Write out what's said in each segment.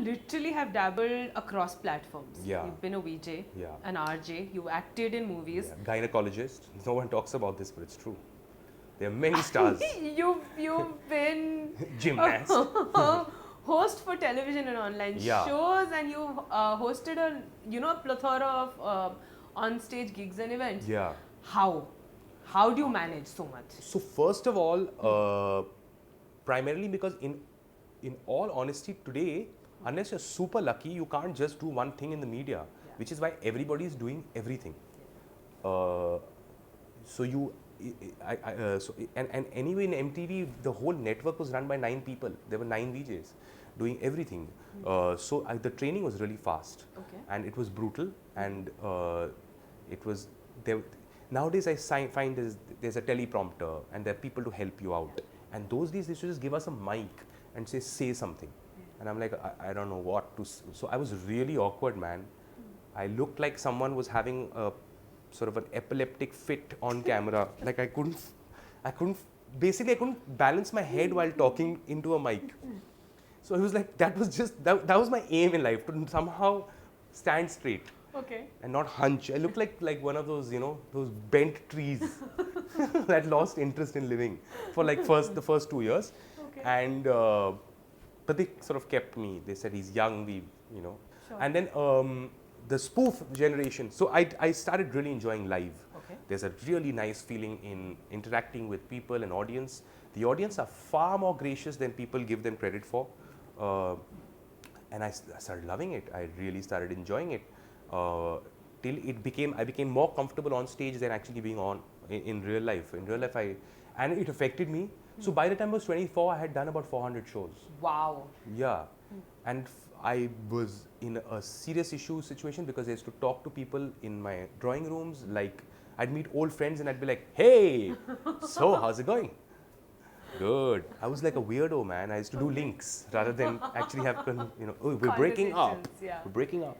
literally have dabbled across platforms. Yeah. You've been a VJ, Yeah. an RJ, you acted in movies. Yeah. Gynecologist. No one talks about this, but it's true. There are many stars. You've been Gymnast. host for television and online Yeah. shows, and you've hosted a plethora of on-stage gigs and events. Yeah. How do you manage so much? So first of all, primarily because in all honesty today, unless you're super lucky, you can't just do one thing in the media, which is why everybody is doing everything. So you, and anyway in MTV, the whole network was run by 9 people. There were 9 VJs doing everything. So the training was really fast, and it was brutal, and it was there. Nowadays, I find there's a teleprompter, and there are people to help you out. And those days, they should just give us a mic and say something. And I'm like, I don't know what to. So I was really awkward, man. I looked like someone was having a sort of an epileptic fit on camera. Like I couldn't balance my head while talking into a mic. So it was like, that was my aim in life, to somehow stand straight. Okay. And not hunch. I looked like one of those, those bent trees that lost interest in living for like the first 2 years. Okay. And, but they sort of kept me. They said he's young, Sure. And then the spoof generation. So I started really enjoying live. Okay. There's a really nice feeling in interacting with people and audience. The audience are far more gracious than people give them credit for. And I started loving it. I really started enjoying it. Till I became more comfortable on stage than actually being on in real life. In real life, and it affected me. So by the time I was 24, I had done about 400 shows. Wow. Yeah, and I was in a serious issue situation because I used to talk to people in my drawing rooms. Like I'd meet old friends and I'd be like, "Hey, so how's it going?" Good. I was like a weirdo, man. I used to do links rather than actually have, oh, we're breaking up. Yeah. We're breaking up.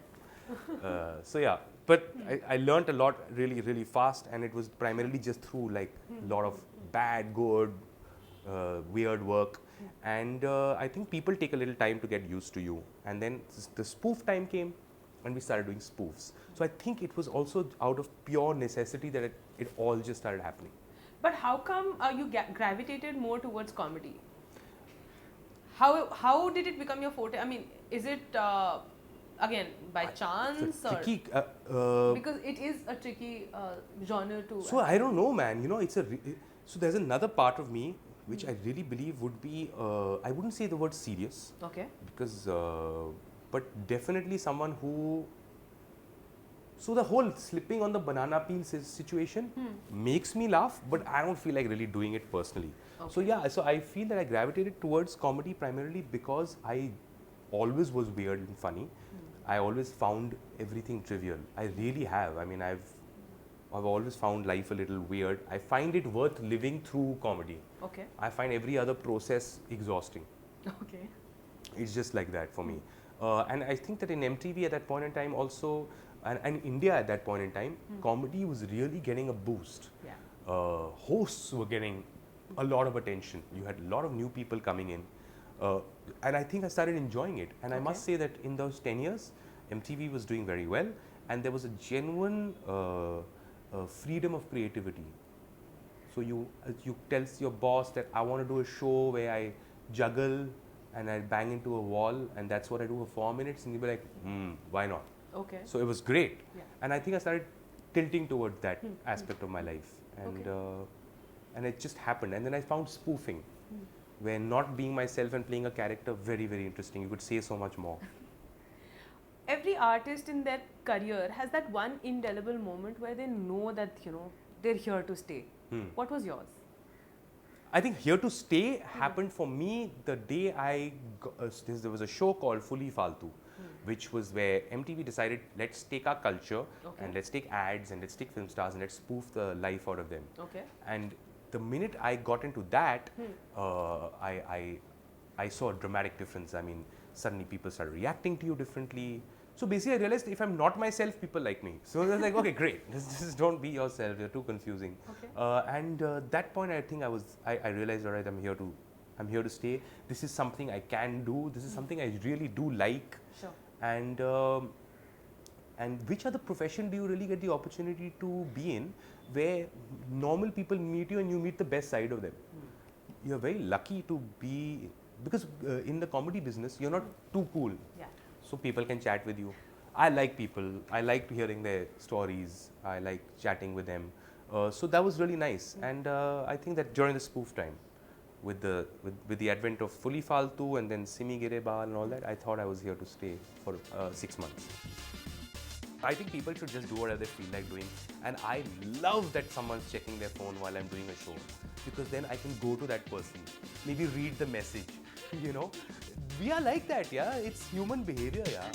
So yeah, but I learned a lot really, really fast, and it was primarily just through like a lot of bad, good, weird work. And I think people take a little time to get used to you. And then the spoof time came, and we started doing spoofs. So I think it was also out of pure necessity that it all just started happening. But how come you gravitated more towards comedy? How did it become your forte? I mean, is it again by chance, or tricky, because it is a tricky genre to? So I don't know, man. So there's another part of me which I really believe would be. I wouldn't say the word serious. Okay. Because, but definitely someone who. So the whole slipping on the banana peel situation makes me laugh, but I don't feel like really doing it personally. Okay. So yeah, so I feel that I gravitated towards comedy primarily because I always was weird and funny. I always found everything trivial. I really have. I mean, I've always found life a little weird. I find it worth living through comedy. Okay. I find every other process exhausting. Okay. It's just like that for me. And I think that in MTV at that point in time also, and India at that point in time, comedy was really getting a boost. Yeah. Hosts were getting a lot of attention. You had a lot of new people coming in. And I think I started enjoying it. And I must say that in those 10 years, MTV was doing very well. And there was a genuine freedom of creativity. So you tell your boss that I want to do a show where I juggle and I bang into a wall, and that's what I do for 4 minutes, and you'll be like, why not? Okay. So it was great. Yeah. And I think I started tilting towards that aspect of my life. And and it just happened. And then I found spoofing, where not being myself and playing a character, very, very interesting. You could say so much more. Every artist in their career has that one indelible moment where they know that, they're here to stay. What was yours? I think Here to Stay happened for me the day there was a show called Fully Faltu, which was where MTV decided, let's take our culture and let's take ads and let's take film stars and let's spoof the life out of them. Okay. And the minute I got into that, I saw a dramatic difference. I mean, suddenly people started reacting to you differently. So basically I realized if I'm not myself, people like me. So I was like, okay, great. Just don't be yourself. You're too confusing. Okay. And that point, I think I realized, all right, I'm here to I'm here to stay. This is something I can do. This is something I really do like. Sure. And which other profession do you really get the opportunity to be in where normal people meet you and you meet the best side of them? You're very lucky to be, because in the comedy business, you're not too cool. Yeah. So people can chat with you. I like people. I like hearing their stories. I like chatting with them. So that was really nice. And I think that during the spoof time, with the advent of Fully Faltu and then Simi Gire Baal and all that, I thought I was here to stay for 6 months. I think people should just do whatever they feel like doing. And I love that someone's checking their phone while I'm doing a show, because then I can go to that person, maybe read the message, you know. We are like that, yeah. It's human behavior, yeah.